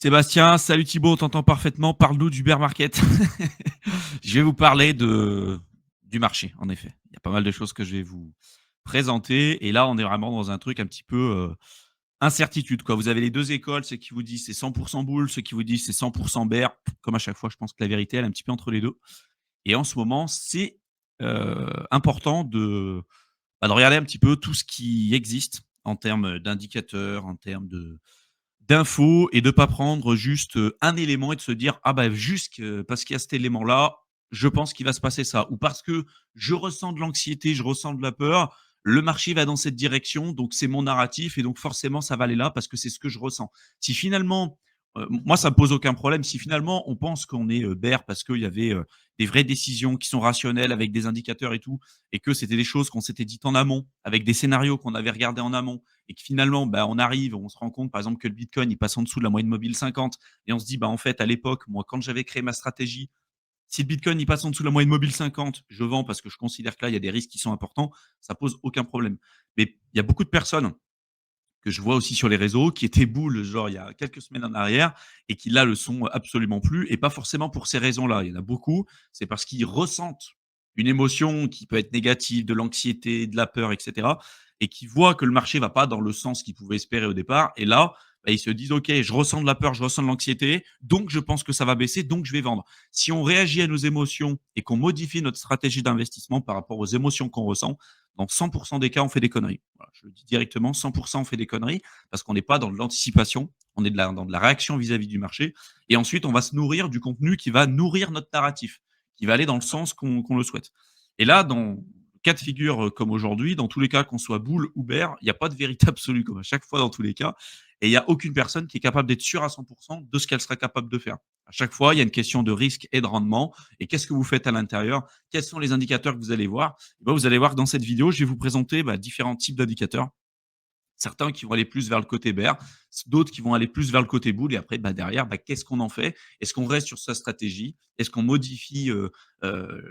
Sébastien, salut Thibaut, on t'entend parfaitement. Parle-nous du bear market. Je vais vous parler du marché, en effet. Il y a pas mal de choses que je vais vous présenter. Et là, on est vraiment dans un truc un petit peu incertitude, quoi. Vous avez les deux écoles, ceux qui vous disent c'est 100% bull, ceux qui vous disent c'est 100% bear. Comme à chaque fois, je pense que la vérité, elle est un petit peu entre les deux. Et en ce moment, c'est important de regarder un petit peu tout ce qui existe en termes d'indicateurs, en termes d'infos et de pas prendre juste, un élément et de se dire: «Ah bah, juste que parce qu'il y a cet élément-là, je pense qu'il va se passer ça» ou parce que je ressens de l'anxiété, je ressens de la peur, le marché va dans cette direction, donc c'est mon narratif et donc forcément ça va aller là parce que c'est ce que je ressens. Si finalement, moi ça me pose aucun problème, si finalement on pense qu'on est, bear parce qu'il y avait, des vraies décisions qui sont rationnelles avec des indicateurs et tout et que c'était des choses qu'on s'était dites en amont, avec des scénarios qu'on avait regardés en amont et que finalement, bah, on arrive, on se rend compte, par exemple, que le Bitcoin, il passe en dessous de la moyenne mobile 50 et on se dit, bah, en fait, à l'époque, moi, quand j'avais créé ma stratégie, si le Bitcoin, il passe en dessous de la moyenne mobile 50, je vends parce que je considère que là, il y a des risques qui sont importants, ça pose aucun problème. Mais il y a beaucoup de personnes que je vois aussi sur les réseaux, qui étaient boules, genre il y a quelques semaines en arrière, et qui là le sont absolument plus, et pas forcément pour ces raisons-là. Il y en a beaucoup, c'est parce qu'ils ressentent une émotion qui peut être négative, de l'anxiété, de la peur, etc., et qui voient que le marché va pas dans le sens qu'ils pouvaient espérer au départ. Et là, bah, ils se disent, OK, je ressens de la peur, je ressens de l'anxiété, donc je pense que ça va baisser, donc je vais vendre. Si on réagit à nos émotions et qu'on modifie notre stratégie d'investissement par rapport aux émotions qu'on ressent, dans 100% des cas, on fait des conneries. Voilà, je le dis directement, 100% on fait des conneries parce qu'on n'est pas dans de l'anticipation, on est dans de la réaction vis-à-vis du marché. Et ensuite, on va se nourrir du contenu qui va nourrir notre narratif, qui va aller dans le sens qu'on le souhaite. Et là, dans le cas de figure comme aujourd'hui, dans tous les cas, qu'on soit bull ou bear, il n'y a pas de vérité absolue, comme à chaque fois dans tous les cas. Et il n'y a aucune personne qui est capable d'être sûre à 100% de ce qu'elle sera capable de faire. À chaque fois, il y a une question de risque et de rendement. Et qu'est-ce que vous faites à l'intérieur? Quels sont les indicateurs que vous allez voir? Et ben, vous allez voir que dans cette vidéo, je vais vous présenter différents types d'indicateurs. Certains qui vont aller plus vers le côté bear, d'autres qui vont aller plus vers le côté bull. Et après, derrière, qu'est-ce qu'on en fait? Est-ce qu'on reste sur sa stratégie? Est-ce qu'on modifie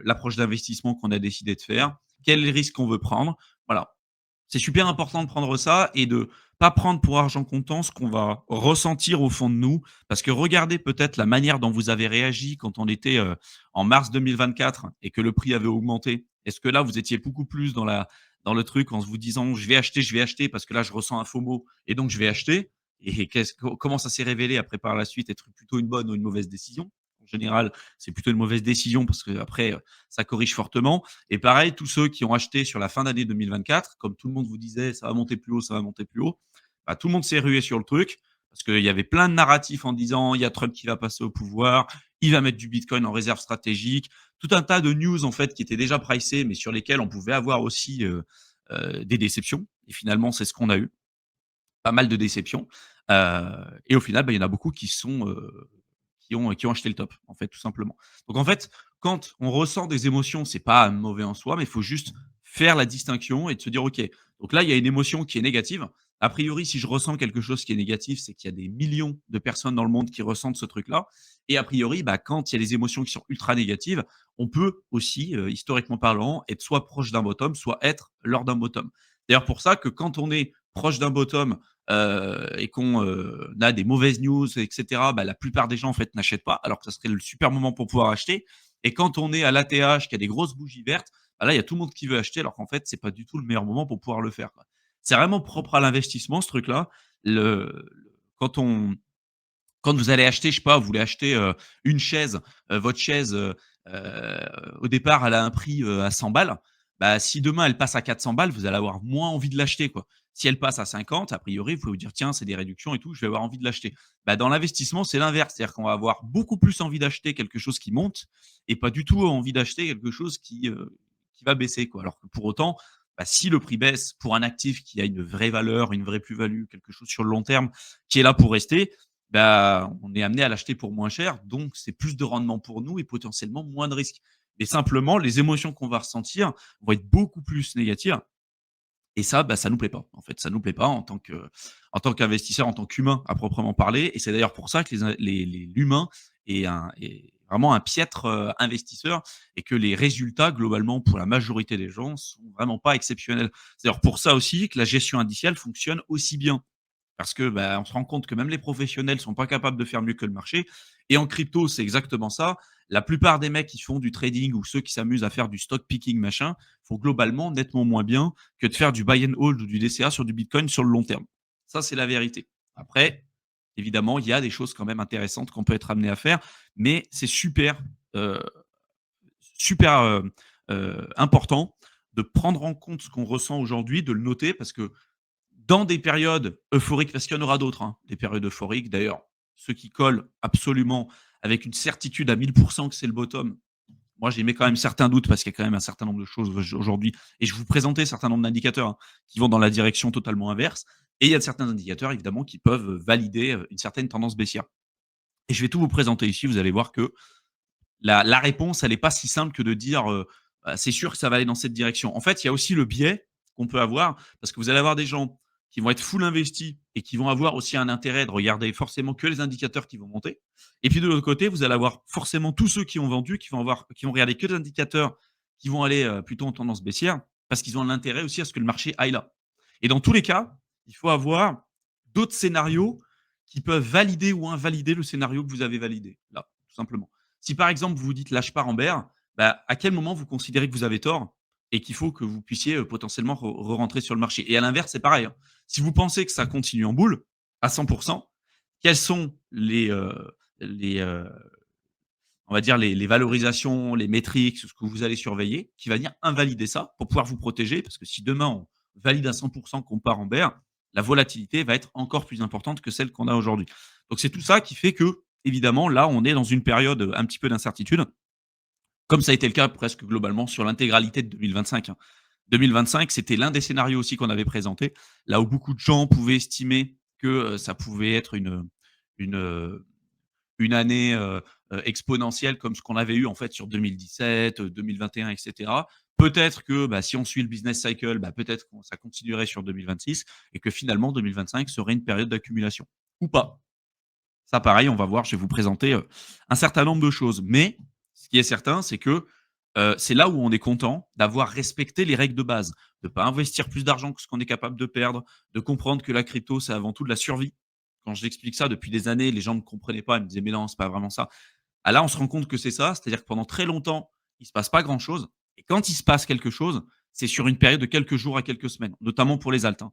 l'approche d'investissement qu'on a décidé de faire? Quels risques on veut prendre? Voilà, c'est super important de prendre ça et de pas prendre pour argent comptant ce qu'on va ressentir au fond de nous. Parce que regardez peut-être la manière dont vous avez réagi quand on était en mars 2024 et que le prix avait augmenté. Est-ce que là, vous étiez beaucoup plus dans le truc en vous disant je vais acheter parce que là, je ressens un FOMO et donc je vais acheter. Et comment ça s'est révélé après par la suite être plutôt une bonne ou une mauvaise décision? En général, c'est plutôt une mauvaise décision parce que après, ça corrige fortement. Et pareil, tous ceux qui ont acheté sur la fin d'année 2024, comme tout le monde vous disait, ça va monter plus haut, ça va monter plus haut, bah, tout le monde s'est rué sur le truc parce qu'il y avait plein de narratifs en disant il y a Trump qui va passer au pouvoir, il va mettre du Bitcoin en réserve stratégique, tout un tas de news en fait qui étaient déjà pricées, mais sur lesquelles on pouvait avoir aussi des déceptions. Et finalement, c'est ce qu'on a eu, pas mal de déceptions. Et au final, il y en a beaucoup qui ont acheté le top, en fait, tout simplement. Donc en fait, quand on ressent des émotions, c'est pas mauvais en soi, mais il faut juste faire la distinction et de se dire: «OK, donc là, il y a une émotion qui est négative. A priori, si je ressens quelque chose qui est négatif, c'est qu'il y a des millions de personnes dans le monde qui ressentent ce truc-là et a priori, quand il y a des émotions qui sont ultra négatives, on peut aussi, historiquement parlant, être soit proche d'un bottom, soit être lors d'un bottom. D'ailleurs pour ça que quand on est proche d'un bottom, et qu'on, a des mauvaises news et cetera, la plupart des gens, en fait, n'achètent pas, alors que ça serait le super moment pour pouvoir acheter. Et quand on est à l'ATH, qu'il y a des grosses bougies vertes, là, il y a tout le monde qui veut acheter, alors qu'en fait, c'est pas du tout le meilleur moment pour pouvoir le faire, quoi. C'est vraiment propre à l'investissement, ce truc-là. Quand on quand vous allez acheter, je sais pas, vous voulez acheter, une chaise, votre chaise, au départ, elle a un prix, à 100 balles. Si demain elle passe à 400 balles, vous allez avoir moins envie de l'acheter, quoi. Si elle passe à 50, a priori, vous pouvez vous dire: «Tiens, c'est des réductions et tout, je vais avoir envie de l'acheter». Dans l'investissement, c'est l'inverse. C'est-à-dire qu'on va avoir beaucoup plus envie d'acheter quelque chose qui monte et pas du tout envie d'acheter quelque chose qui va baisser, quoi. Alors que pour autant, si le prix baisse pour un actif qui a une vraie valeur, une vraie plus-value, quelque chose sur le long terme qui est là pour rester, on est amené à l'acheter pour moins cher, donc c'est plus de rendement pour nous et potentiellement moins de risques. Mais simplement, les émotions qu'on va ressentir vont être beaucoup plus négatives et ça, ça nous plaît pas. En fait, ça nous plaît pas en tant qu'investisseur, en tant qu'humain à proprement parler. Et c'est d'ailleurs pour ça que l'humain est vraiment un piètre investisseur et que les résultats, globalement, pour la majorité des gens, sont vraiment pas exceptionnels. C'est d'ailleurs pour ça aussi que la gestion indicielle fonctionne aussi bien. Parce que, bah, on se rend compte que même les professionnels sont pas capables de faire mieux que le marché et en crypto, c'est exactement ça. La plupart des mecs qui font du trading ou ceux qui s'amusent à faire du stock picking machin, font globalement nettement moins bien que de faire du buy and hold ou du DCA sur du bitcoin sur le long terme. Ça, c'est la vérité. Après, évidemment, il y a des choses quand même intéressantes qu'on peut être amené à faire, mais c'est heu, super important de prendre en compte ce qu'on ressent aujourd'hui, de le noter parce que dans des périodes euphoriques, parce qu'il y en aura d'autres, hein, des périodes euphoriques. D'ailleurs, ceux qui collent absolument avec une certitude à 1000 que c'est le bottom, moi, j'y mets quand même certains doutes parce qu'il y a quand même un certain nombre de choses aujourd'hui et je vais vous présenter un certain nombre d'indicateurs, hein, qui vont dans la direction totalement inverse et il y a certains indicateurs évidemment qui peuvent, valider, une certaine tendance baissière et je vais tout vous présenter ici. Vous allez voir que la réponse, elle n'est pas si simple que de dire, «Bah, c'est sûr que ça va aller dans cette direction». En fait, il y a aussi le biais qu'on peut avoir, parce que vous allez avoir des gens qui vont être full investis et qui vont avoir aussi un intérêt de regarder forcément que les indicateurs qui vont monter. Et puis de l'autre côté, vous allez avoir forcément tous ceux qui ont vendu, qui vont regarder que les indicateurs qui vont aller, plutôt en tendance baissière, parce qu'ils ont un intérêt aussi à ce que le marché aille là. Et dans tous les cas, il faut avoir d'autres scénarios qui peuvent valider ou invalider le scénario que vous avez validé, là, tout simplement. Si par exemple vous vous dites: «Lâche pas Rambert», bah, à quel moment vous considérez que vous avez tort et qu'il faut que vous puissiez, potentiellement re-rentrer sur le marché? Et à l'inverse, c'est pareil, hein. Si vous pensez que ça continue en boule à 100, quelles sont les on va dire les valorisations, les métriques, ce que vous allez surveiller, qui va venir invalider ça pour pouvoir vous protéger? Parce que si demain on valide à 100 qu'on part en bear, la volatilité va être encore plus importante que celle qu'on a aujourd'hui. Donc c'est tout ça qui fait que, évidemment, là, on est dans une période, un petit peu d'incertitude, comme ça a été le cas presque globalement sur l'intégralité de 2025, hein. 2025, c'était l'un des scénarios aussi qu'on avait présenté, là où beaucoup de gens pouvaient estimer que, ça pouvait être une, une année, exponentielle comme ce qu'on avait eu en fait sur 2017, 2021 et cetera. Peut-être que, bah, si on suit le business cycle, bah, peut-être que ça continuerait sur 2026 et que finalement 2025 serait une période d'accumulation ou pas. Ça pareil, on va voir, je vais vous présenter, un certain nombre de choses. Mais ce qui est certain, c'est que, c'est là où on est content d'avoir respecté les règles de base, de ne pas investir plus d'argent que ce qu'on est capable de perdre, de comprendre que la crypto, c'est avant tout de la survie. Quand j'explique ça depuis des années, les gens ne comprenaient pas, ils me disaient: «Mais non, c'est pas vraiment ça». Ah là, on se rend compte que c'est ça, c'est-à-dire que pendant très longtemps, il se passe pas grand-chose et quand il se passe quelque chose, c'est sur une période de quelques jours à quelques semaines, notamment pour les alts, hein.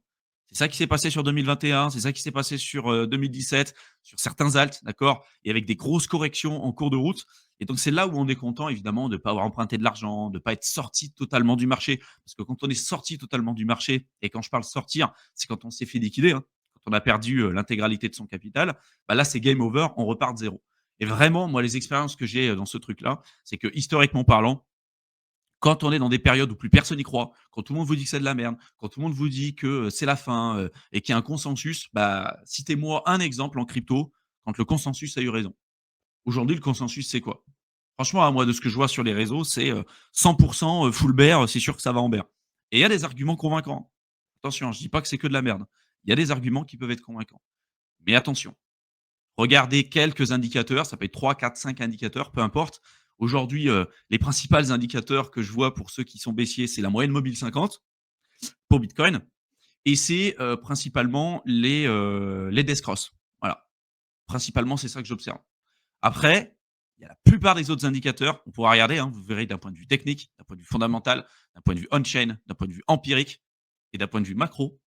C'est ça qui s'est passé sur 2021, c'est ça qui s'est passé sur, 2017, sur certains alts, d'accord? Et avec des grosses corrections en cours de route et donc c'est là où on est content évidemment de ne pas avoir emprunté de l'argent, de ne pas être sorti totalement du marché. Parce que quand on est sorti totalement du marché et quand je parle sortir, c'est quand on s'est fait liquider, hein, quand on a perdu, l'intégralité de son capital, bah, là, c'est game over, on repart de zéro. Et vraiment, moi, les expériences que j'ai, dans ce truc-là, c'est que historiquement parlant, quand on est dans des périodes où plus personne n'y croit, quand tout le monde vous dit que c'est de la merde, quand tout le monde vous dit que, c'est la fin, et qu'il y a un consensus, bah, citez-moi un exemple en crypto quand le consensus a eu raison. Aujourd'hui, le consensus, c'est quoi? Franchement, à moi, de ce que je vois sur les réseaux, c'est, 100 full bear, c'est sûr que ça va en bear. Et il y a des arguments convaincants. Attention, hein, je dis pas que c'est que de la merde. Il y a des arguments qui peuvent être convaincants. Mais attention, regardez quelques indicateurs, ça peut être 3, 4, 5 indicateurs, peu importe. Aujourd'hui, les principaux indicateurs que je vois pour ceux qui sont baissiers, c'est la moyenne mobile 50 pour Bitcoin et c'est, principalement les death cross. Voilà, principalement, c'est ça que j'observe. Après, il y a la plupart des autres indicateurs, on pourra regarder, hein, vous verrez d'un point de vue technique, d'un point de vue fondamental, d'un point de vue on-chain, d'un point de vue empirique et d'un point de vue macro,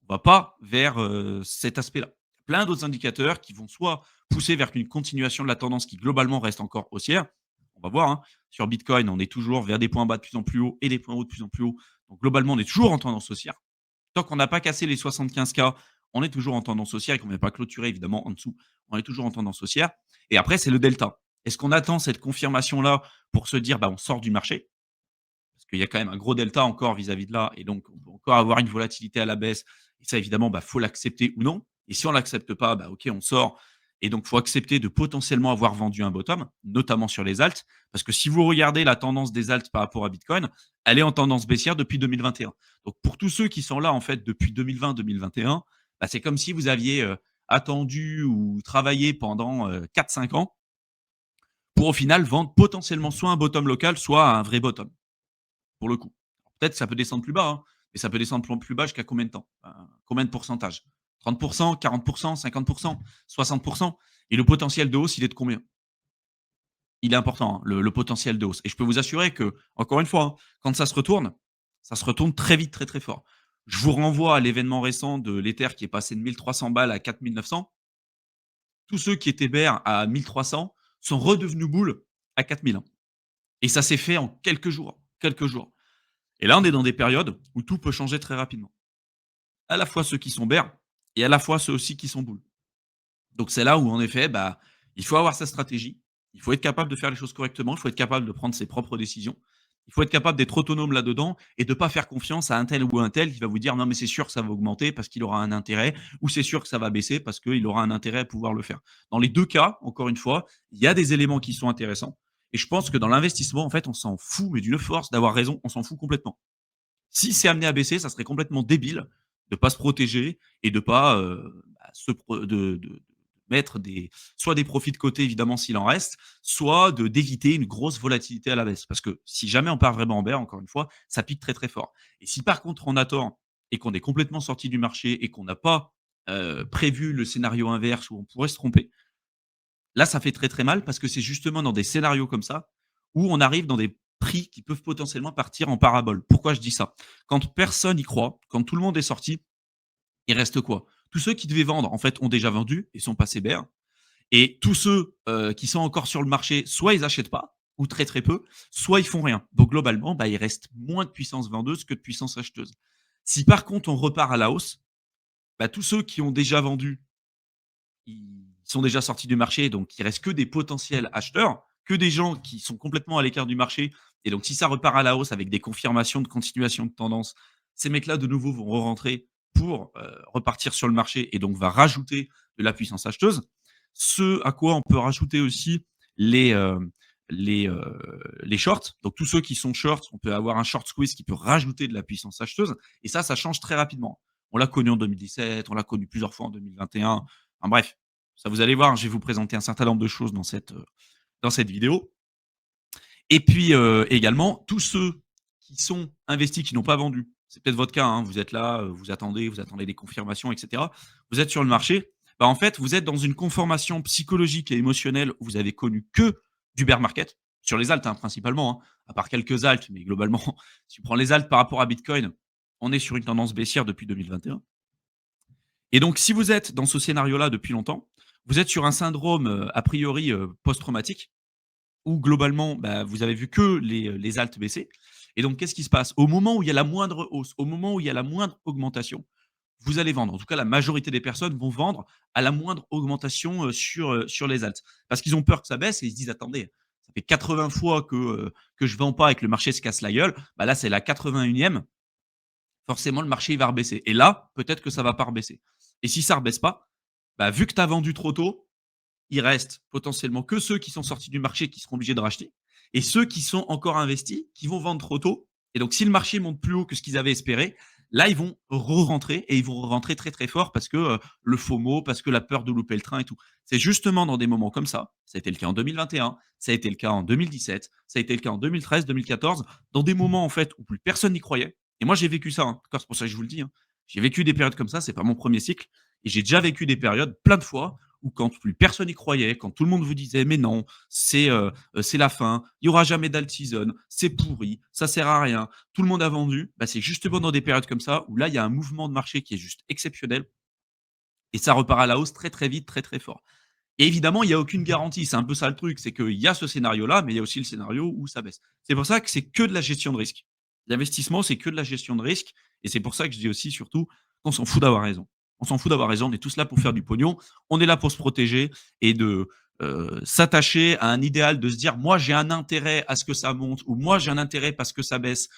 on va pas vers, cet aspect-là. Plein d'autres indicateurs qui vont soit pousser vers une continuation de la tendance qui globalement reste encore haussière. On va voir, hein, sur Bitcoin, on est toujours vers des points bas de plus en plus haut et des points hauts de plus en plus haut. Donc globalement, on est toujours en tendance haussière. Tant qu'on n'a pas cassé les 75K, on est toujours en tendance haussière et qu'on n'a pas clôturé évidemment en dessous, on est toujours en tendance haussière. Et après, c'est le delta. Est-ce qu'on attend cette confirmation-là pour se dire, bah, on sort du marché? Parce qu'il y a quand même un gros delta encore vis-à-vis de là et donc on peut encore avoir une volatilité à la baisse et ça évidemment, bah, faut l'accepter ou non et si on l'accepte pas, bah, OK, on sort et donc faut accepter de potentiellement avoir vendu un bottom, notamment sur les alts. Parce que si vous regardez la tendance des alts par rapport à Bitcoin, elle est en tendance baissière depuis 2021. Donc pour tous ceux qui sont là, en fait, depuis 2020-2021, bah, c'est comme si vous aviez, attendu ou travaillé pendant, 4-5 ans pour au final vendre potentiellement soit un bottom local, soit un vrai bottom pour le coup. Peut-être ça peut descendre plus bas, hein, mais ça peut descendre plus bas jusqu'à combien de temps? Combien de pourcentage? 30 40 50 60 et le potentiel de hausse, il est de combien? Il est important, hein, le potentiel de hausse et je peux vous assurer que, encore une fois, hein, quand ça se retourne très vite, très, très fort. Je vous renvoie à l'événement récent de l'Ether qui est passé de 1 300 balles à 4 900. Tous ceux qui étaient bears à 1 300 sont redevenus bulles à 4 000, hein, et ça s'est fait en quelques jours, quelques jours. Et là, on est dans des périodes où tout peut changer très rapidement. À la fois ceux qui sont bears et à la fois ceux aussi qui sont bulles. Donc c'est là où en effet, bah, il faut avoir sa stratégie. Il faut être capable de faire les choses correctement. Il faut être capable de prendre ses propres décisions. Il faut être capable d'être autonome là-dedans et de ne pas faire confiance à un tel ou un tel qui va vous dire: «Non, mais c'est sûr que ça va augmenter parce qu'il aura un intérêt» ou «C'est sûr que ça va baisser parce qu'il aura un intérêt à pouvoir le faire». Dans les 2 cas, encore une fois, il y a des éléments qui sont intéressants et je pense que dans l'investissement, en fait, on s'en fout, mais d'une force d'avoir raison, on s'en fout complètement. Si c'est amené à baisser, ça serait complètement débile de pas se protéger et de pas, se pro de mettre des soit des profits de côté évidemment s'il en reste, soit d'éviter une grosse volatilité à la baisse. Parce que si jamais on part vraiment en bear, encore une fois, ça pique très, très fort. Et si par contre on attend et qu'on est complètement sorti du marché et qu'on n'a pas, prévu le scénario inverse où on pourrait se tromper, là, ça fait très, très mal parce que c'est justement dans des scénarios comme ça où on arrive dans des prix qui peuvent potentiellement partir en parabole. Pourquoi je dis ça? Quand personne y croit, quand tout le monde est sorti, il reste quoi? Tous ceux qui devaient vendre, en fait, ont déjà vendu et sont passés bear et tous ceux, qui sont encore sur le marché, soit ils achètent pas ou très, très peu, soit ils font rien. Donc globalement, bah, il reste moins de puissance vendeuse que de puissance acheteuse. Si par contre on repart à la hausse, bah, tous ceux qui ont déjà vendu ils sont déjà sortis du marché, donc il reste que des potentiels acheteurs, que des gens qui sont complètement à l'écart du marché. Et donc, si ça repart à la hausse avec des confirmations de continuation de tendance, ces mecs-là, de nouveau, vont re-rentrer pour repartir sur le marché et donc va rajouter de la puissance acheteuse. Ce à quoi on peut rajouter aussi les, euh, les shorts. Donc, tous ceux qui sont shorts, on peut avoir un short squeeze qui peut rajouter de la puissance acheteuse. Et ça change très rapidement. On l'a connu en 2017, on l'a connu plusieurs fois en 2021. Enfin bref, ça vous allez voir, je vais vous présenter un certain nombre de choses dans cette vidéo. Et puis, également, tous ceux qui sont investis, qui n'ont pas vendu, c'est peut-être votre cas, hein, vous êtes là, vous attendez des confirmations et cetera. Vous êtes sur le marché, bah, en fait, vous êtes dans une conformation psychologique et émotionnelle où vous avez connu que du bear market, sur les alts, hein, principalement, hein, à part quelques alts, mais globalement, si tu prends les alts par rapport à Bitcoin, on est sur une tendance baissière depuis 2021. Et donc, si vous êtes dans ce scénario-là depuis longtemps, vous êtes sur un syndrome, a priori, post-traumatique où globalement, bah, vous avez vu que les alts baisser. Et donc, qu'est-ce qui se passe? Au moment où il y a la moindre hausse, au moment où il y a la moindre augmentation, vous allez vendre. En tout cas, la majorité des personnes vont vendre à la moindre augmentation, sur les alts. Parce qu'ils ont peur que ça baisse et ils se disent: «Attendez, ça fait 80 fois que je vends pas et que le marché se casse la gueule, bah, là, c'est la 81e, forcément le marché il va rebaisser et là, peut-être que ça va pas rebaisser et si ça rebaisse pas, bah, vu que tu as vendu trop tôt, il reste potentiellement que ceux qui sont sortis du marché qui seront obligés de racheter et ceux qui sont encore investis, qui vont vendre trop tôt et donc si le marché monte plus haut que ce qu'ils avaient espéré, là, ils vont re-rentrer et ils vont rentrer très, très fort parce que, le FOMO, parce que la peur de louper le train et tout. C'est justement dans des moments comme ça a été le cas en 2021, ça a été le cas en 2017, ça a été le cas en 2013-2014, dans des moments, en fait, où plus personne n'y croyait et moi, j'ai vécu ça, hein. C'est pour ça que je vous le dis, hein. J'ai vécu des périodes comme ça, c'est pas mon premier cycle et j'ai déjà vécu des périodes plein de fois où quand plus personne n'y croyait, quand tout le monde vous disait: «Mais non, c'est la fin, il y aura jamais d'alt season, c'est pourri, ça sert à rien, tout le monde a vendu», bah, c'est justement dans des périodes comme ça où là, il y a un mouvement de marché qui est juste exceptionnel et ça repart à la hausse très, très vite, très, très fort. Et évidemment, il y a aucune garantie. C'est un peu ça le truc, c'est qu'il y a ce scénario-là, mais il y a aussi le scénario où ça baisse. C'est pour ça que c'est que de la gestion de risque. L'investissement, c'est que de la gestion de risque et c'est pour ça que je dis aussi surtout qu'on s'en fout d'avoir raison. On s'en fout d'avoir raison, on est tous là pour faire du pognon, on est là pour se protéger et de, s'attacher à un idéal de se dire: «Moi, j'ai un intérêt à ce que ça monte» ou «Moi, j'ai un intérêt parce que ça baisse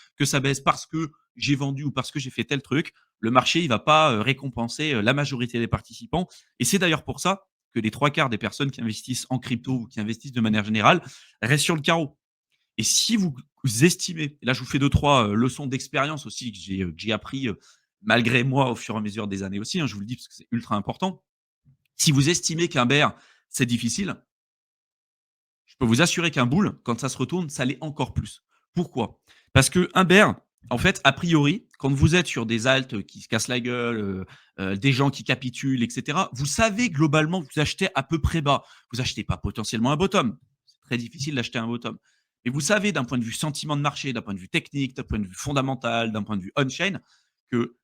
parce que j'ai vendu ou parce que j'ai fait tel truc». Le marché, il va pas, récompenser, la majorité des participants et c'est d'ailleurs pour ça que les trois quarts des personnes qui investissent en crypto ou qui investissent de manière générale restent sur le carreau. Et si vous estimez, et là je vous fais deux trois leçons d'expérience aussi que j'ai appris malgré moi au fur et à mesure des années aussi, hein, je vous le dis parce que c'est ultra important. Si vous estimez qu'un bear, c'est difficile, je peux vous assurer qu'un bull, quand ça se retourne, ça l'est encore plus. Pourquoi? Parce qu'un bear, En fait, a priori, quand vous êtes sur des alts qui se cassent la gueule, des gens qui capitulent et cetera, vous savez globalement que vous achetez à peu près bas. Vous achetez pas potentiellement un bottom. C'est très difficile d'acheter un bottom. Mais vous savez d'un point de vue sentiment de marché, d'un point de vue technique, d'un point de vue fondamental, d'un point de vue on-chain, que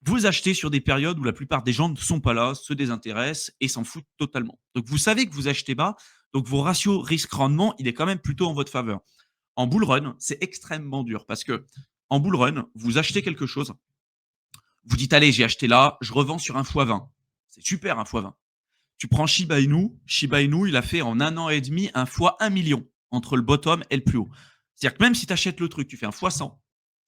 vous achetez sur des périodes où la plupart des gens ne sont pas là, se désintéressent et s'en foutent totalement. Donc vous savez que vous achetez bas, donc vos ratios risque-rendement, il est quand même plutôt en votre faveur. En bull run, c'est extrêmement dur parce que en bull run, vous achetez quelque chose, vous dites allez, j'ai acheté là, je revends sur un x20. C'est super un x20. Tu prends Shiba Inu, il a fait en un an et demi un fois 1 million entre le bottom et le plus haut. C'est-à-dire que même si tu achètes le truc, tu fais un x100,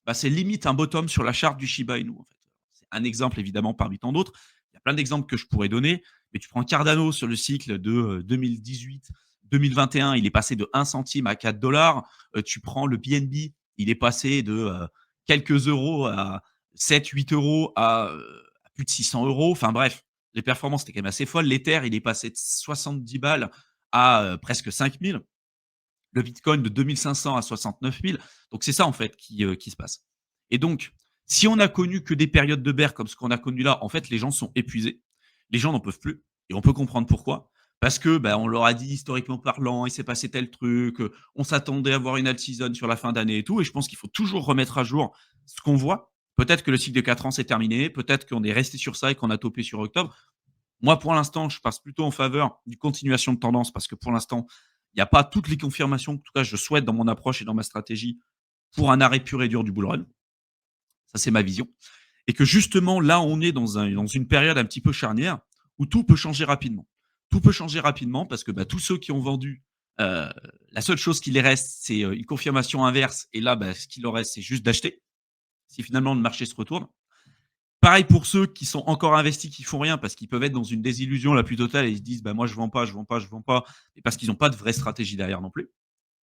bah, c'est limite un bottom sur la charte du Shiba Inu. En fait. C'est un exemple évidemment parmi tant d'autres. Il y a plein d'exemples que je pourrais donner, mais tu prends Cardano sur le cycle de 2018-2021, il est passé de 1 centime à 4 dollars. Tu prends le BNB, il est passé de quelques euros à 7-8 euros à plus de 600 euros. Enfin bref, les performances étaient quand même assez folles. L'Ether, il est passé de 70 balles à presque 5000. Le Bitcoin de 2500 à 69 000. Donc c'est ça en fait qui se passe. Et donc, si on a connu que des périodes de bear comme ce qu'on a connu là, en fait, les gens sont épuisés. Les gens n'en peuvent plus. Et on peut comprendre pourquoi. Parce que on leur a dit historiquement parlant, il s'est passé tel truc, on s'attendait à avoir une alt season sur la fin d'année et tout. Et je pense qu'il faut toujours remettre à jour ce qu'on voit. Peut-être que le cycle de 4 ans c'est terminé, peut-être qu'on est resté sur ça et qu'on a topé sur octobre. Moi, pour l'instant, je passe plutôt en faveur d'une continuation de tendance parce que pour l'instant, il n'y a pas toutes les confirmations, en tout cas, je souhaite dans mon approche et dans ma stratégie pour un arrêt pur et dur du bull run. Ça, c'est ma vision. Et que justement, là, on est dans une période un petit peu charnière où tout peut changer rapidement. Tout peut changer rapidement parce que tous ceux qui ont vendu, euh, la seule chose qui les reste, c'est une confirmation inverse. Et là, ce qui leur reste, c'est juste d'acheter. Si finalement le marché se retourne. Pareil pour ceux qui sont encore investis, qui font rien parce qu'ils peuvent être dans une désillusion la plus totale et ils se disent moi je vends pas, je vends pas, je vends pas, et parce qu'ils n'ont pas de vraie stratégie derrière non plus.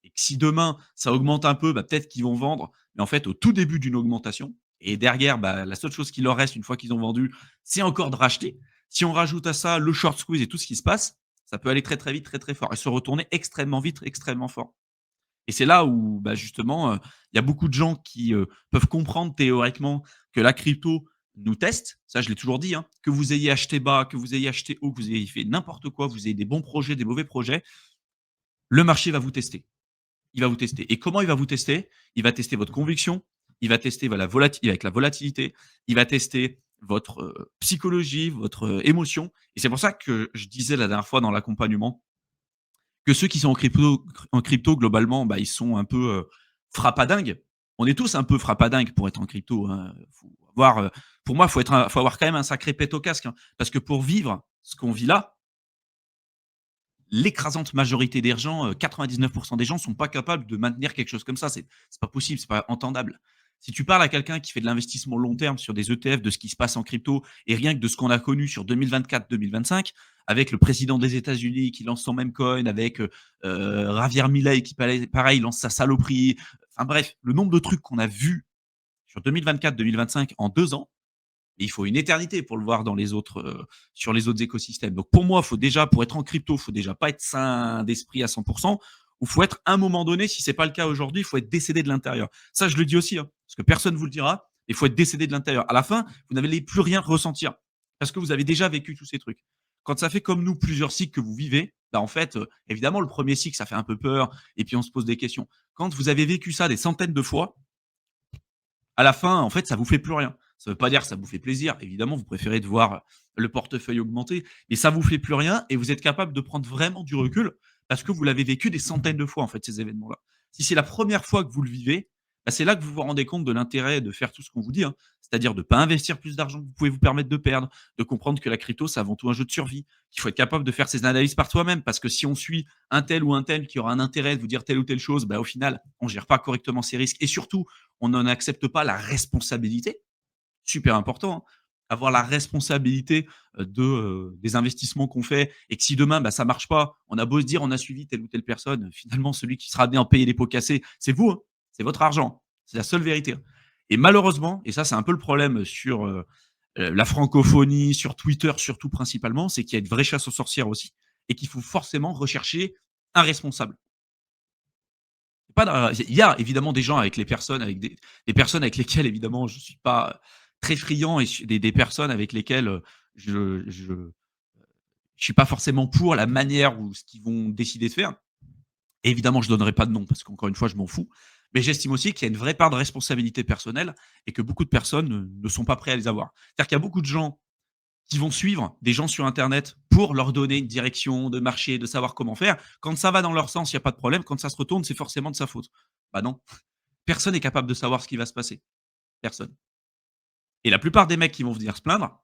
Et que si demain ça augmente un peu, peut-être qu'ils vont vendre, mais en fait au tout début d'une augmentation. Et derrière, la seule chose qui leur reste une fois qu'ils ont vendu, c'est encore de racheter. Si on rajoute à ça le short squeeze et tout ce qui se passe, ça peut aller très très vite, très très fort et se retourner extrêmement vite, extrêmement fort. Et c'est là où, justement, il y a beaucoup de gens qui, peuvent comprendre théoriquement que la crypto nous teste. Ça, je l'ai toujours dit, hein. Que vous ayez acheté bas, que vous ayez acheté haut, que vous ayez fait n'importe quoi, vous ayez des bons projets, des mauvais projets, le marché va vous tester. Il va vous tester. Et comment il va vous tester? Il va tester votre conviction, il va tester avec la volatilité, il va tester votre, psychologie, votre, émotion. Et c'est pour ça que je disais la dernière fois dans l'accompagnement que ceux qui sont en crypto globalement, ils sont un peu, frappadingues. On est tous un peu frappadingues pour être en crypto, hein. Faut avoir, pour moi, faut avoir quand même un sacré pet au casque, hein, parce que pour vivre ce qu'on vit là, l'écrasante majorité des gens, 99 des gens sont pas capables de maintenir quelque chose comme ça. C'est pas possible, c'est pas entendable. Si tu parles à quelqu'un qui fait de l'investissement long terme sur des ETF, de ce qui se passe en crypto et rien que de ce qu'on a connu sur 2024-2025, avec le président des États-Unis qui lance son même coin, avec, Javier Milei qui pareil lance sa saloperie. Enfin bref, le nombre de trucs qu'on a vus sur 2024-2025 en 2 ans, mais il faut une éternité pour le voir dans les autres, sur les autres écosystèmes. Donc pour moi, faut déjà, pour être en crypto, faut déjà pas être sain d'esprit à 100%, ou faut être à un moment donné, si c'est pas le cas aujourd'hui, il faut être décédé de l'intérieur. Ça, je le dis aussi, hein, parce que personne vous le dira. Il faut être décédé de l'intérieur. À la fin, vous n'allez plus rien ressentir parce que vous avez déjà vécu tous ces trucs. Quand ça fait comme nous plusieurs cycles que vous vivez, en fait, évidemment, le premier cycle, ça fait un peu peur, et puis on se pose des questions. Quand vous avez vécu ça des centaines de fois, à la fin, en fait, ça vous fait plus rien. Ça veut pas dire que ça vous fait plaisir. Évidemment, vous préférez de voir le portefeuille augmenter, mais ça vous fait plus rien et vous êtes capable de prendre vraiment du recul parce que vous l'avez vécu des centaines de fois, en fait, ces événements-là. Si c'est la première fois que vous le vivez, c'est là que vous vous rendez compte de l'intérêt de faire tout ce qu'on vous dit, hein. C'est-à-dire de ne pas investir plus d'argent que vous pouvez vous permettre de perdre, de comprendre que la crypto, c'est avant tout un jeu de survie, qu'il faut être capable de faire ses analyses par soi-même parce que si on suit un tel ou un tel qui aura un intérêt de vous dire telle ou telle chose, au final, on ne gère pas correctement ses risques et surtout, on n'en accepte pas la responsabilité. Super important, hein. Avoir la responsabilité des investissements qu'on fait et que si demain, ça marche pas, on a beau se dire on a suivi telle ou telle personne, finalement, celui qui sera amené à en payer les pots cassés, c'est vous, hein. C'est votre argent. C'est la seule vérité, hein. Et malheureusement, et ça, c'est un peu le problème sur la francophonie, sur Twitter, surtout principalement, c'est qu'il y a une vraie chasse aux sorcières aussi et qu'il faut forcément rechercher un responsable. pas de il y a évidemment des gens avec les personnes avec des personnes avec lesquelles évidemment je suis pas très friand et des personnes avec lesquelles, je suis pas forcément pour la manière ou ce qu'ils vont décider de faire. Et évidemment, je donnerai pas de nom parce qu'encore une fois, je m'en fous. Mais j'estime aussi qu'il y a une vraie part de responsabilité personnelle et que beaucoup de personnes ne sont pas prêts à les avoir. C'est-à-dire qu'il y a beaucoup de gens qui vont suivre des gens sur internet pour leur donner une direction de marché, de savoir comment faire. Quand ça va dans leur sens, il y a pas de problème. Quand ça se retourne, c'est forcément de sa faute. Bah non, personne n'est capable de savoir ce qui va se passer. Personne. Et la plupart des mecs qui vont venir se plaindre,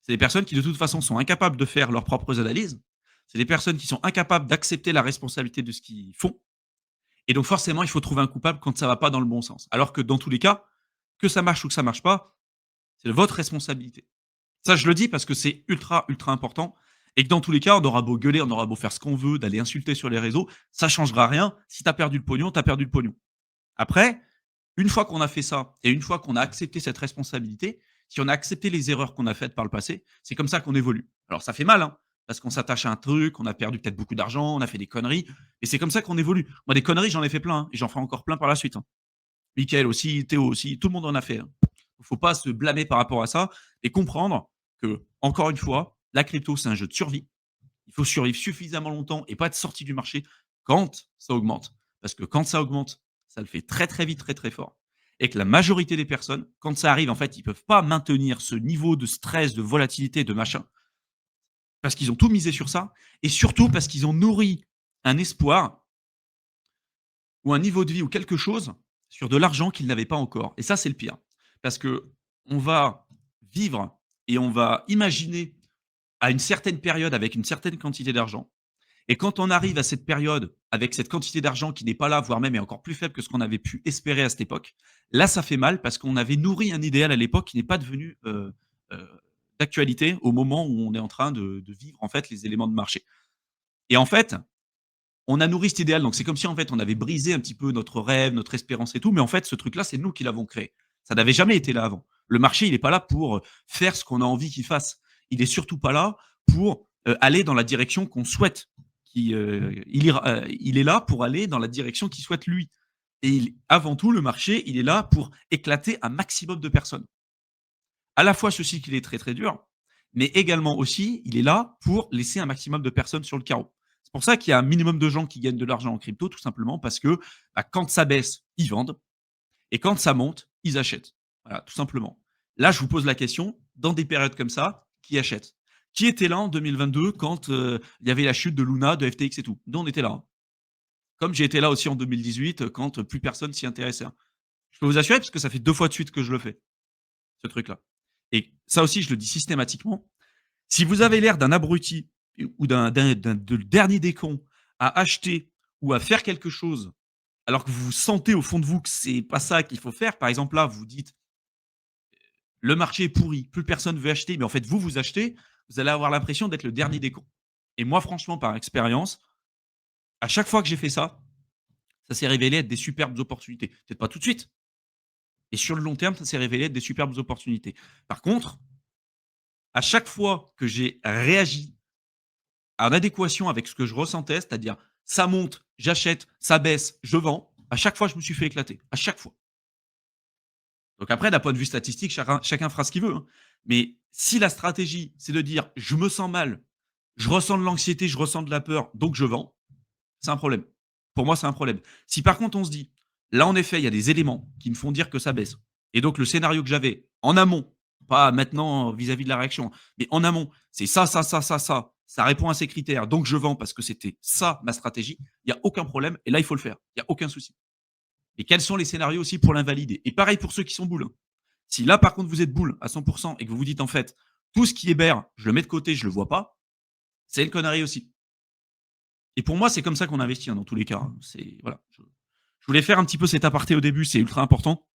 c'est des personnes qui de toute façon sont incapables de faire leurs propres analyses. C'est des personnes qui sont incapables d'accepter la responsabilité de ce qu'ils font. Et donc forcément, il faut trouver un coupable quand ça va pas dans le bon sens. Alors que dans tous les cas, que ça marche ou que ça marche pas, c'est votre responsabilité. Ça, je le dis parce que c'est ultra, ultra important et que dans tous les cas, on aura beau gueuler, on aura beau faire ce qu'on veut, d'aller insulter sur les réseaux, ça changera rien. Si tu as perdu le pognon, tu as perdu le pognon. Après, une fois qu'on a fait ça et une fois qu'on a accepté cette responsabilité, si on a accepté les erreurs qu'on a faites par le passé, c'est comme ça qu'on évolue. Alors ça fait mal, hein, parce qu'on s'attache à un truc, on a perdu peut-être beaucoup d'argent, on a fait des conneries, et c'est comme ça qu'on évolue. Moi, des conneries, j'en ai fait plein, hein, et j'en ferai encore plein par la suite, hein. Mickaël aussi, Théo aussi, tout le monde en a fait, hein. Il ne faut pas se blâmer par rapport à ça et comprendre que, encore une fois, la crypto, c'est un jeu de survie. Il faut survivre suffisamment longtemps et pas être sorti du marché quand ça augmente. Parce que quand ça augmente, ça le fait très, très vite, très, très fort. Et que la majorité des personnes, quand ça arrive, en fait, ils ne peuvent pas maintenir ce niveau de stress, de volatilité, de machin, parce qu'ils ont tout misé sur ça. Et surtout parce qu'ils ont nourri un espoir ou un niveau de vie ou quelque chose sur de l'argent qu'ils n'avaient pas encore. Et ça, c'est le pire. Parce que on va vivre et on va imaginer à une certaine période avec une certaine quantité d'argent. Et quand on arrive à cette période avec cette quantité d'argent qui n'est pas là, voire même est encore plus faible que ce qu'on avait pu espérer à cette époque, là, ça fait mal parce qu'on avait nourri un idéal à l'époque qui n'est pas devenu euh, d'actualité au moment où on est en train de vivre en fait les éléments de marché. Et en fait, on a nourri cet idéal. Donc c'est comme si en fait on avait brisé un petit peu notre rêve, notre espérance et tout. Mais en fait, ce truc-là, c'est nous qui l'avons créé. Ça n'avait jamais été là avant. Le marché, il n'est pas là pour faire ce qu'on a envie qu'il fasse. Il est surtout pas là pour aller dans la direction qu'on souhaite. Il est là pour aller dans la direction qu'il souhaite lui. Et avant tout, le marché, il est là pour éclater un maximum de personnes. À la fois, ce cycle, il est très très dur, mais également aussi, il est là pour laisser un maximum de personnes sur le carreau. C'est pour ça qu'il y a un minimum de gens qui gagnent de l'argent en crypto, tout simplement parce que bah, quand ça baisse, ils vendent, et quand ça monte, ils achètent. Voilà, tout simplement. Là, je vous pose la question, dans des périodes comme ça, qui achète? Qui était là en 2022 quand il y avait la chute de Luna, de FTX et tout? Nous, on était là, hein. Comme j'ai été là aussi en 2018 quand plus personne s'y intéressait, hein. Je peux vous assurer, parce que ça fait 2 fois de suite que je le fais, ce truc-là. Et ça aussi, je le dis systématiquement. Si vous avez l'air d'un abruti ou de dernier des cons à acheter ou à faire quelque chose, alors que vous sentez au fond de vous que c'est pas ça qu'il faut faire, par exemple là, vous dites le marché est pourri, plus personne veut acheter, mais en fait vous achetez, vous allez avoir l'impression d'être le dernier des cons. Et moi, franchement, par expérience, à chaque fois que j'ai fait ça, ça s'est révélé être des superbes opportunités. Peut-être pas tout de suite, et sur le long terme, ça s'est révélé être des superbes opportunités. Par contre, à chaque fois que j'ai réagi en adéquation avec ce que je ressentais, c'est-à-dire ça monte, j'achète, ça baisse, je vends, à chaque fois, je me suis fait éclater. À chaque fois. Donc après, d'un point de vue statistique, chacun fera ce qu'il veut, hein. Mais si la stratégie, c'est de dire je me sens mal, je ressens de l'anxiété, je ressens de la peur, donc je vends, c'est un problème. Pour moi, c'est un problème. Si par contre on se dit là, en effet, il y a des éléments qui me font dire que ça baisse, et donc le scénario que j'avais en amont, pas maintenant vis-à-vis de la réaction, mais en amont, c'est ça, ça, ça, ça, ça répond à ces critères, donc je vends parce que c'était ça ma stratégie, il n'y a aucun problème, et là, il faut le faire, il n'y a aucun souci. Et quels sont les scénarios aussi pour l'invalider? Et pareil pour ceux qui sont boules, hein. Si là, par contre, vous êtes boule à 100% et que vous vous dites en fait, tout ce qui est bear, je le mets de côté, je le vois pas, c'est une connerie aussi. Et pour moi, c'est comme ça qu'on investit, hein, dans tous les cas, hein. C'est voilà. Je voulais faire un petit peu cet aparté au début, c'est ultra important,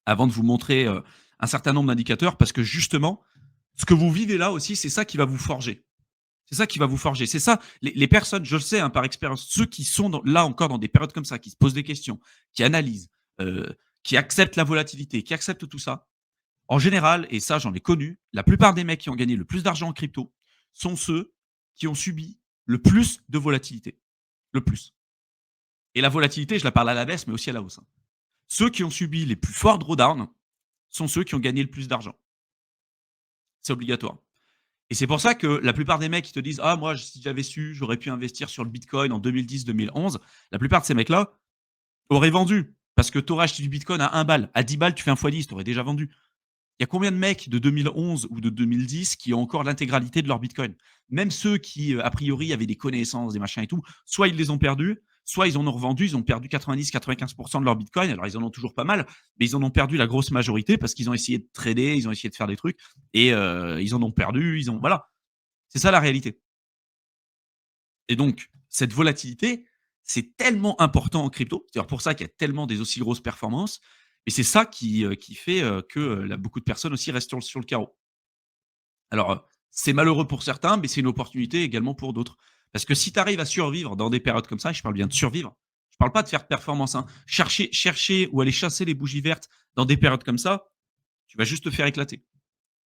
avant de vous montrer un certain nombre d'indicateurs, parce que justement, ce que vous vivez là aussi, c'est ça qui va vous forger. C'est ça qui va vous forger. C'est ça, les personnes, je le sais, hein, par expérience, ceux qui sont là encore dans des périodes comme ça, qui se posent des questions, qui analysent, qui acceptent la volatilité, qui acceptent tout ça, en général, et ça j'en ai connu, la plupart des mecs qui ont gagné le plus d'argent en crypto sont ceux qui ont subi le plus de volatilité. Le plus. Et la volatilité, je la parle à la baisse, mais aussi à la hausse, hein. Ceux qui ont subi les plus forts drawdowns sont ceux qui ont gagné le plus d'argent. C'est obligatoire. Et c'est pour ça que la plupart des mecs qui te disent: «Ah moi, si j'avais su, j'aurais pu investir sur le bitcoin en 2010-2011». La plupart de ces mecs-là auraient vendu parce que tu aurais acheté du bitcoin à 1 balle. À 10 balles, tu fais un fois 10, tu aurais déjà vendu. Il y a combien de mecs de 2011 ou de 2010 qui ont encore l'intégralité de leur bitcoin? Même ceux qui, a priori, avaient des connaissances, des machins et tout, soit ils les ont perdus, soit ils en ont revendu, ils ont perdu 90-95 de leur bitcoin. Alors ils en ont toujours pas mal, mais ils en ont perdu la grosse majorité parce qu'ils ont essayé de trader, ils ont essayé de faire des trucs et ils en ont perdu, ils ont voilà. C'est ça la réalité. Et donc cette volatilité, c'est tellement important en crypto. C'est d'ailleurs pour ça qu'il y a tellement des aussi grosses performances et c'est ça qui fait, que, beaucoup de personnes aussi restent sur le carreau. Alors, c'est malheureux pour certains, mais c'est une opportunité également pour d'autres. Parce que si tu arrives à survivre dans des périodes comme ça, et je parle bien de survivre, je parle pas de faire de performance, hein. Chercher ou aller chasser les bougies vertes dans des périodes comme ça, tu vas juste te faire éclater.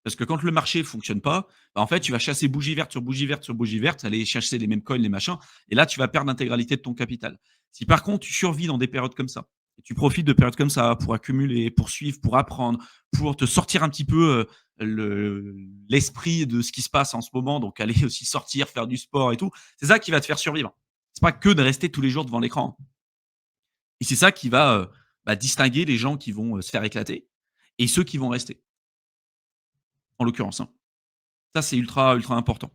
Parce que quand le marché fonctionne pas, bah, en fait, tu vas chasser bougie verte sur bougie verte sur bougie verte, aller chasser les mêmes coins, les machins, et là, tu vas perdre l'intégralité de ton capital. Si par contre, tu survis dans des périodes comme ça, et tu profites de périodes comme ça pour accumuler, pour suivre, pour apprendre, pour te sortir un petit peu l'esprit de ce qui se passe en ce moment, donc aller aussi sortir, faire du sport et tout, c'est ça qui va te faire survivre. C'est pas que de rester tous les jours devant l'écran. Et c'est ça qui va distinguer les gens qui vont se faire éclater et ceux qui vont rester, en l'occurrence, hein. Ça, c'est ultra, ultra important.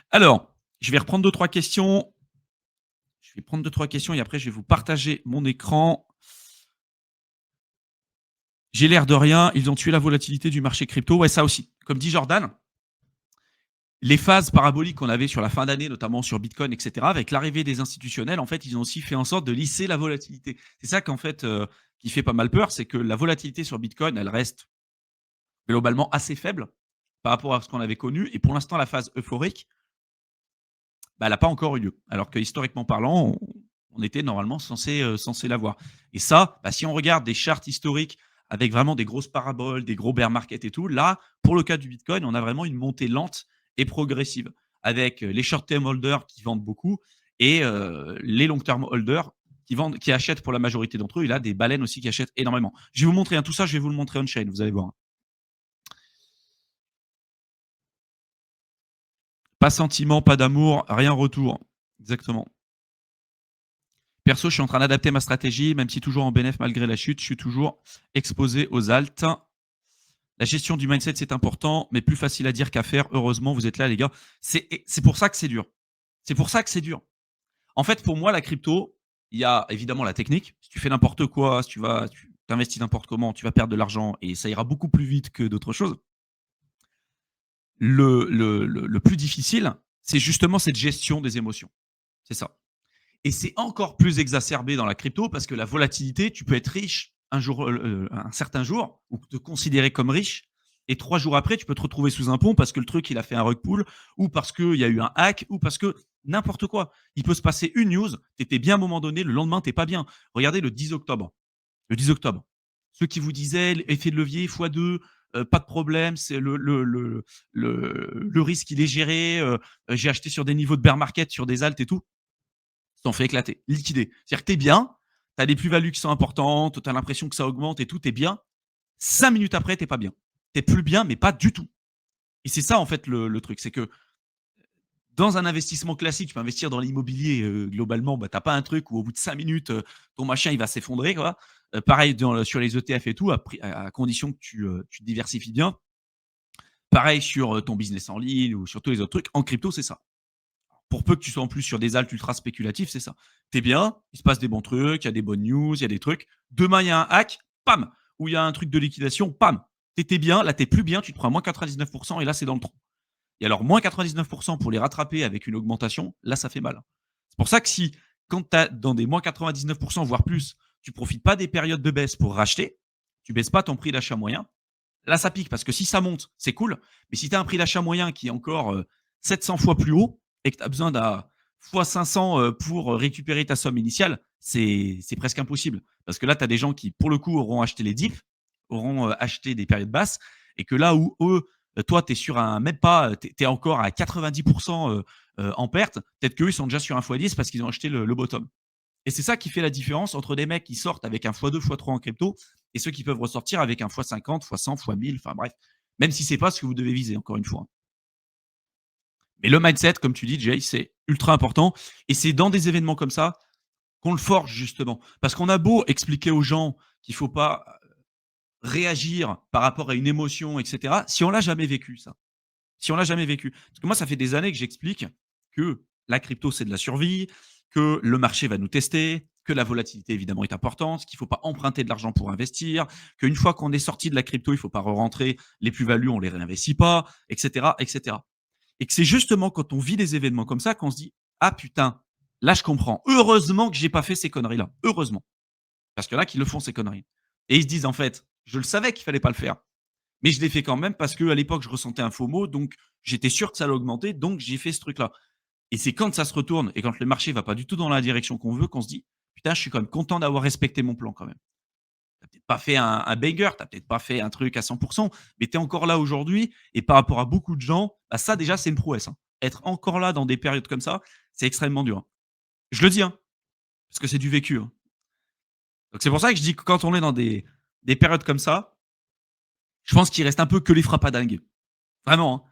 Alors, je vais reprendre deux trois questions. Je vais prendre deux trois questions et après, je vais vous partager mon écran. J'ai l'air de rien, ils ont tué la volatilité du marché crypto. Ouais, ça aussi. Comme dit Jordan, les phases paraboliques qu'on avait sur la fin d'année, notamment sur Bitcoin, etc., avec l'arrivée des institutionnels, en fait, ils ont aussi fait en sorte de lisser la volatilité. C'est ça qu'en fait, qui fait pas mal peur, c'est que la volatilité sur Bitcoin, elle reste globalement assez faible par rapport à ce qu'on avait connu. Et pour l'instant, la phase euphorique, bah, elle n'a pas encore eu lieu. Alors que historiquement parlant, on était normalement censé l'avoir. Et ça, bah, si on regarde des charts historiques avec vraiment des grosses paraboles, des gros bear market et tout, là, pour le cas du Bitcoin, on a vraiment une montée lente et progressive avec les short term holders qui vendent beaucoup et les long term holders qui achètent pour la majorité d'entre eux. Il a des baleines aussi qui achètent énormément. Je vais vous montrer, hein, tout ça, je vais vous le montrer on-chain, vous allez voir, hein. Pas sentiment, pas d'amour, rien retour. Exactement. Perso, je suis en train d'adapter ma stratégie, même si toujours en bénéf malgré la chute, je suis toujours exposé aux alts. La gestion du mindset, c'est important, mais plus facile à dire qu'à faire. Heureusement, vous êtes là, les gars. C'est pour ça que c'est dur. C'est pour ça que c'est dur. En fait, pour moi, la crypto, il y a évidemment la technique. Si tu fais n'importe quoi, si tu investis n'importe comment, tu vas perdre de l'argent et ça ira beaucoup plus vite que d'autres choses. Le plus difficile, c'est justement cette gestion des émotions. C'est ça. Et c'est encore plus exacerbé dans la crypto parce que la volatilité, tu peux être riche un jour, un certain jour ou te considérer comme riche et 3 jours après, tu peux te retrouver sous un pont parce que le truc, il a fait un rug pull ou parce qu'il y a eu un hack ou parce que n'importe quoi. Il peut se passer une news, tu étais bien à un moment donné, le lendemain, tu es pas bien. Regardez le 10 octobre. Le 10 octobre. Ceux qui vous disaient effet de levier x2, pas de problème, c'est le risque, il est géré, j'ai acheté sur des niveaux de bear market, sur des alts et tout, t'en fais éclater, liquider. C'est-à-dire que tu es bien, tu as des plus-values qui sont importantes, tu as l'impression que ça augmente et tout, tu es bien. 5 minutes après, tu pas bien. Tu plus bien, mais pas du tout. Et c'est ça, en fait, le truc. C'est que dans un investissement classique, tu peux investir dans l'immobilier, globalement, bah, tu pas un truc où au bout de 5 minutes, ton machin, il va s'effondrer, quoi. Pareil sur les ETF et tout, à condition que tu te diversifies bien. Pareil sur ton business en ligne ou sur tous les autres trucs. En crypto, c'est ça. Pour peu que tu sois en plus sur des alts ultra spéculatifs, c'est ça. Tu es bien, il se passe des bons trucs, il y a des bonnes news, il y a des trucs. Demain, il y a un hack, pam, ou il y a un truc de liquidation, pam. Tu étais bien, là, tu plus bien, tu te prends à moins 99% et là, c'est dans le trou. Et alors, moins 99% pour les rattraper avec une augmentation, là, ça fait mal. C'est pour ça que si, quand tu as dans des moins 99%, voire plus, tu profites pas des périodes de baisse pour racheter, tu baisses pas ton prix d'achat moyen, là, ça pique parce que si ça monte, c'est cool. Mais si tu as un prix d'achat moyen qui est encore 700 fois plus haut et que tu as besoin d'un fois 500 pour récupérer ta somme initiale, c'est presque impossible. Parce que là, tu as des gens qui, pour le coup, auront acheté les dips, auront acheté des périodes basses et que là où eux, toi, tu es sur un, même pas, tu es encore à 90% en perte, peut-être qu'eux, ils sont déjà sur un x10 parce qu'ils ont acheté le bottom. Et c'est ça qui fait la différence entre des mecs qui sortent avec un x2, x3 en crypto et ceux qui peuvent ressortir avec un x50, x100, x1000, enfin bref. Même si c'est pas ce que vous devez viser, encore une fois. Mais le mindset, comme tu dis, Jay, c'est ultra important. Et c'est dans des événements comme ça qu'on le forge, justement. Parce qu'on a beau expliquer aux gens qu'il faut pas réagir par rapport à une émotion, etc. Si on l'a jamais vécu, ça. Si on l'a jamais vécu. Parce que moi, ça fait des années que j'explique que la crypto, c'est de la survie, que le marché va nous tester, que la volatilité, évidemment, est importante, qu'il ne faut pas emprunter de l'argent pour investir, qu'une fois qu'on est sorti de la crypto, il ne faut pas re-rentrer, les plus-values, on ne les réinvestit pas, etc., etc. Et que c'est justement quand on vit des événements comme ça qu'on se dit: «Ah putain, là, je comprends. Heureusement que j'ai pas fait ces conneries-là. Heureusement». Parce qu'il y en a qui le font, ces conneries. Et ils se disent: «En fait, je le savais qu'il fallait pas le faire. Mais je l'ai fait quand même parce qu'à l'époque, je ressentais un FOMO, donc j'étais sûr que ça allait augmenter, donc j'ai fait ce truc-là». Et c'est quand ça se retourne et quand le marché va pas du tout dans la direction qu'on veut, qu'on se dit: «Putain, je suis quand même content d'avoir respecté mon plan quand même». Tu peut-être pas fait un banger, tu peut-être pas fait un truc à 100, mais tu es encore là aujourd'hui et par rapport à beaucoup de gens, bah, ça déjà, c'est une prouesse, hein. Être encore là dans des périodes comme ça, c'est extrêmement dur, hein. Je le dis, hein, parce que c'est du vécu, hein. Donc c'est pour ça que je dis que quand on est dans des périodes comme ça, je pense qu'il reste un peu que les frappadingues. Vraiment, hein.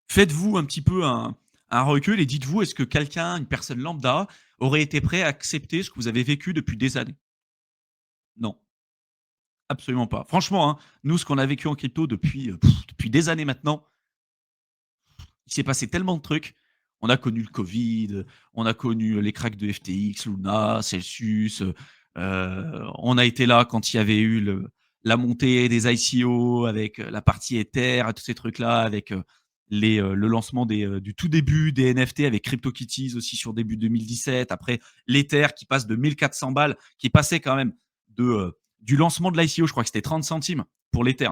Faites-vous un petit peu un recul et dites-vous, est-ce que quelqu'un, une personne lambda, aurait été prêt à accepter ce que vous avez vécu depuis des années? Non, absolument pas. Franchement, hein, nous, ce qu'on a vécu en crypto depuis des années maintenant, il s'est passé tellement de trucs. On a connu le Covid, on a connu les cracks de FTX, Luna, Celsius, on a été là quand il y avait eu la montée des ICO avec, la partie Ether, tous ces trucs-là, avec, le lancement du tout début des NFT avec CryptoKitties aussi sur début 2017. Après l'Ether qui passe de 1 400 balles, qui passait quand même du lancement de l'ICO, je crois que c'était 30 centimes pour l'Ether.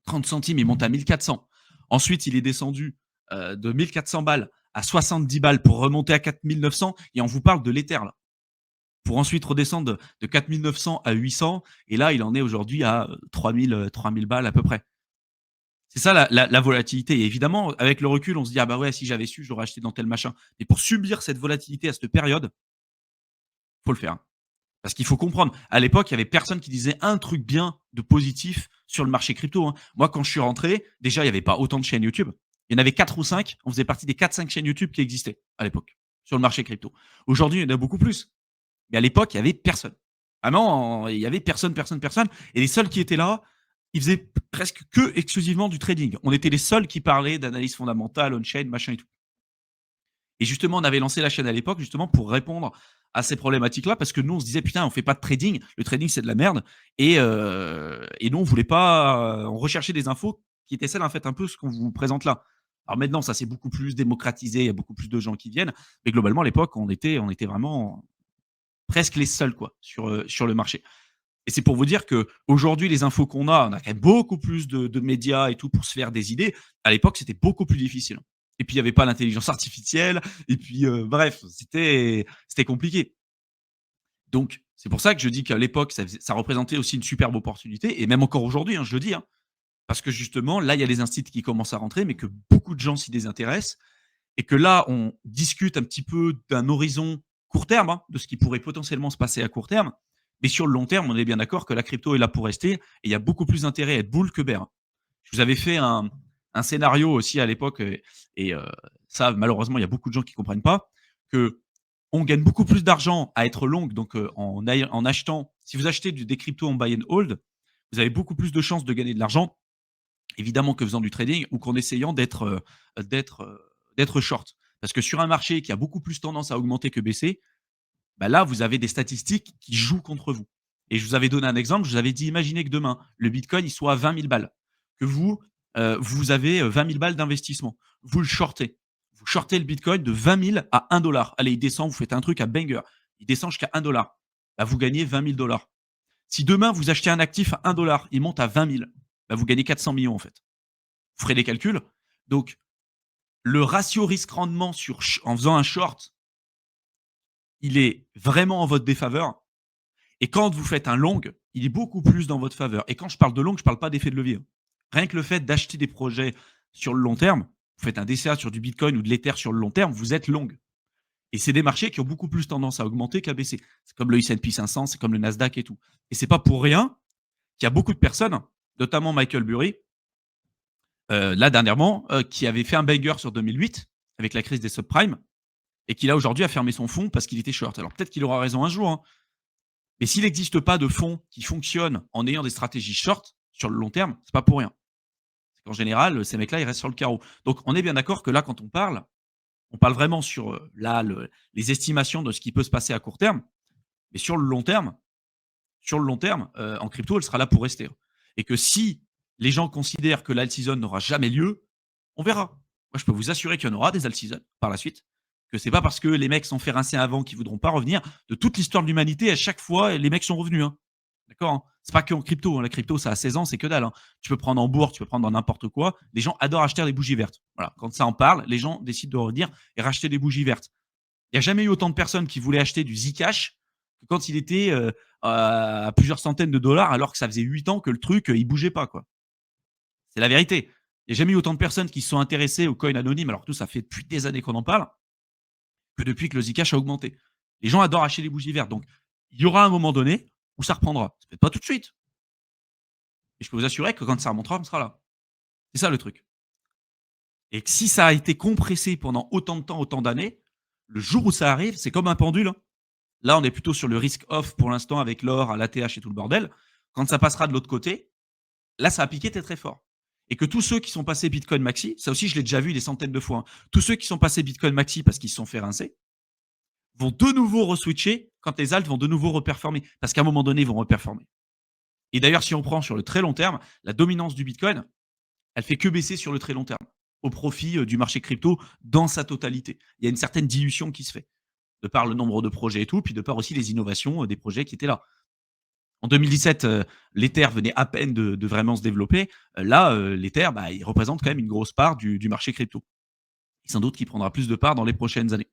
30 centimes, il monte à 1 400. Ensuite, il est descendu de 1 400 balles à 70 balles pour remonter à 4 900. Et on vous parle de l'Ether, là. Pour ensuite redescendre de 4 900 à 800. Et là, il en est aujourd'hui à 3 000 balles à peu près. C'est ça la volatilité. Et évidemment, avec le recul, on se dit: «Ah bah ouais, si j'avais su, j'aurais acheté dans tel machin». Mais pour subir cette volatilité à cette période, faut le faire, hein. Parce qu'il faut comprendre, à l'époque, il y avait personne qui disait un truc bien de positif sur le marché crypto, hein. Moi, quand je suis rentré, déjà, il y avait pas autant de chaînes YouTube. Il y en avait 4 ou 5. On faisait partie des 4-5 chaînes YouTube qui existaient à l'époque, sur le marché crypto. Aujourd'hui, il y en a beaucoup plus. Mais à l'époque, il y avait personne. Vraiment, il y avait personne, personne, personne. Et les seuls qui étaient là, ils faisaient presque que exclusivement du trading. On était les seuls qui parlaient d'analyse fondamentale, on-chain, machin et tout. Et justement, on avait lancé la chaîne à l'époque justement pour répondre à ces problématiques-là parce que nous, on se disait: «Putain, on fait pas de trading, le trading, c'est de la merde» et nous, on voulait pas, on recherchait des infos qui étaient celles, en fait, un peu ce qu'on vous présente là. Alors maintenant, ça s'est beaucoup plus démocratisé, il y a beaucoup plus de gens qui viennent, mais globalement, à l'époque, on était vraiment presque les seuls, quoi, sur le marché. Et c'est pour vous dire qu'aujourd'hui, les infos qu'on a, on a quand même beaucoup plus de médias et tout pour se faire des idées. À l'époque, c'était beaucoup plus difficile. Et puis, il y avait pas l'intelligence artificielle et puis, bref, c'était compliqué. Donc, c'est pour ça que je dis qu'à l'époque, ça représentait aussi une superbe opportunité et même encore aujourd'hui, hein, je le dis, hein, parce que justement, là, il y a les instituts qui commencent à rentrer, mais que beaucoup de gens s'y désintéressent et que là, on discute un petit peu d'un horizon court terme, hein, de ce qui pourrait potentiellement se passer à court terme. Mais sur le long terme, on est bien d'accord que la crypto est là pour rester et il y a beaucoup plus d'intérêt à être bull que bear. Je vous avais fait un scénario aussi à l'époque et ça, malheureusement, il y a beaucoup de gens qui ne comprennent pas, que on gagne beaucoup plus d'argent à être long, donc en achetant. Si vous achetez des cryptos en buy and hold, vous avez beaucoup plus de chances de gagner de l'argent, évidemment, que faisant du trading ou qu'en essayant d'être, d'être short. Parce que sur un marché qui a beaucoup plus tendance à augmenter que baisser, bah là, vous avez des statistiques qui jouent contre vous. Et je vous avais donné un exemple, je vous avais dit, imaginez que demain, le bitcoin, il soit à 20 000 balles, que vous avez 20 000 balles d'investissement. Vous le shortez. Vous shortez le bitcoin de 20 000 à 1 dollar. Allez, il descend, vous faites un truc à banger. Il descend jusqu'à 1 dollar. Là, vous gagnez 20 000 dollars. Si demain, vous achetez un actif à 1 dollar, il monte à 20 000, bah, vous gagnez 400 millions en fait. Vous ferez les calculs. Donc, le ratio risque-rendement en faisant un short, il est vraiment en votre défaveur. Et quand vous faites un long, il est beaucoup plus dans votre faveur. Et quand je parle de long, je ne parle pas d'effet de levier, hein. Rien que le fait d'acheter des projets sur le long terme, vous faites un DCA sur du Bitcoin ou de l'Ether sur le long terme, vous êtes long. Et c'est des marchés qui ont beaucoup plus tendance à augmenter qu'à baisser. C'est comme le S&P 500, c'est comme le Nasdaq et tout. Et c'est pas pour rien qu'il y a beaucoup de personnes, notamment Michael Burry, là dernièrement, qui avait fait un banger sur 2008 avec la crise des subprimes et qui là aujourd'hui a fermé son fonds parce qu'il était short. Alors peut-être qu'il aura raison un jour, hein, mais s'il n'existe pas de fonds qui fonctionnent en ayant des stratégies short sur le long terme, c'est pas pour rien. C'est qu'en général, ces mecs-là, ils restent sur le carreau. Donc on est bien d'accord que là, quand on parle vraiment sur là, les estimations de ce qui peut se passer à court terme, mais sur le long terme, en crypto, elle sera là pour rester. Et que si les gens considèrent que l'alt season n'aura jamais lieu, on verra. Moi, je peux vous assurer qu'il y en aura des alt season par la suite. Que c'est pas parce que les mecs sont fait rincer avant qu'ils voudront pas revenir. De toute l'histoire de l'humanité, à chaque fois, les mecs sont revenus, hein. D'accord, hein. C'est pas qu'en crypto, hein. La crypto, ça a 16 ans, c'est que dalle, hein. Tu peux prendre en bourse, tu peux prendre dans n'importe quoi. Les gens adorent acheter des bougies vertes. Voilà. Quand ça en parle, les gens décident de revenir et racheter des bougies vertes. Il n'y a jamais eu autant de personnes qui voulaient acheter du Zcash que quand il était à plusieurs centaines de dollars, alors que ça faisait 8 ans que le truc, il bougeait pas, quoi. C'est la vérité. Il n'y a jamais eu autant de personnes qui se sont intéressées aux coins anonymes, alors que nous, ça fait depuis des années qu'on en parle, que depuis que le Zcash a augmenté. Les gens adorent acheter les bougies vertes. Donc, il y aura un moment donné où ça reprendra. C'est peut-être pas tout de suite. Et je peux vous assurer que quand ça remontera, on sera là. C'est ça le truc. Et que si ça a été compressé pendant autant de temps, autant d'années, le jour où ça arrive, c'est comme un pendule, hein. Là, on est plutôt sur le risk off pour l'instant avec l'or, à l'ATH et tout le bordel. Quand ça passera de l'autre côté, là, ça a piqué très très fort. Et que tous ceux qui sont passés Bitcoin Maxi, ça aussi, je l'ai déjà vu des centaines de fois, hein, tous ceux qui sont passés Bitcoin Maxi parce qu'ils se sont fait rincer, vont de nouveau reswitcher quand les alts vont de nouveau reperformer. Parce qu'à un moment donné, ils vont reperformer. Et d'ailleurs, si on prend sur le très long terme, la dominance du Bitcoin, elle fait que baisser sur le très long terme, au profit du marché crypto dans sa totalité. Il y a une certaine dilution qui se fait, de par le nombre de projets et tout, puis de par aussi les innovations des projets qui étaient là. En 2017, l'Ether venait à peine de vraiment se développer. Là, l'Ether, bah, il représente quand même une grosse part du marché crypto. Et sans doute qu'il prendra plus de part dans les prochaines années.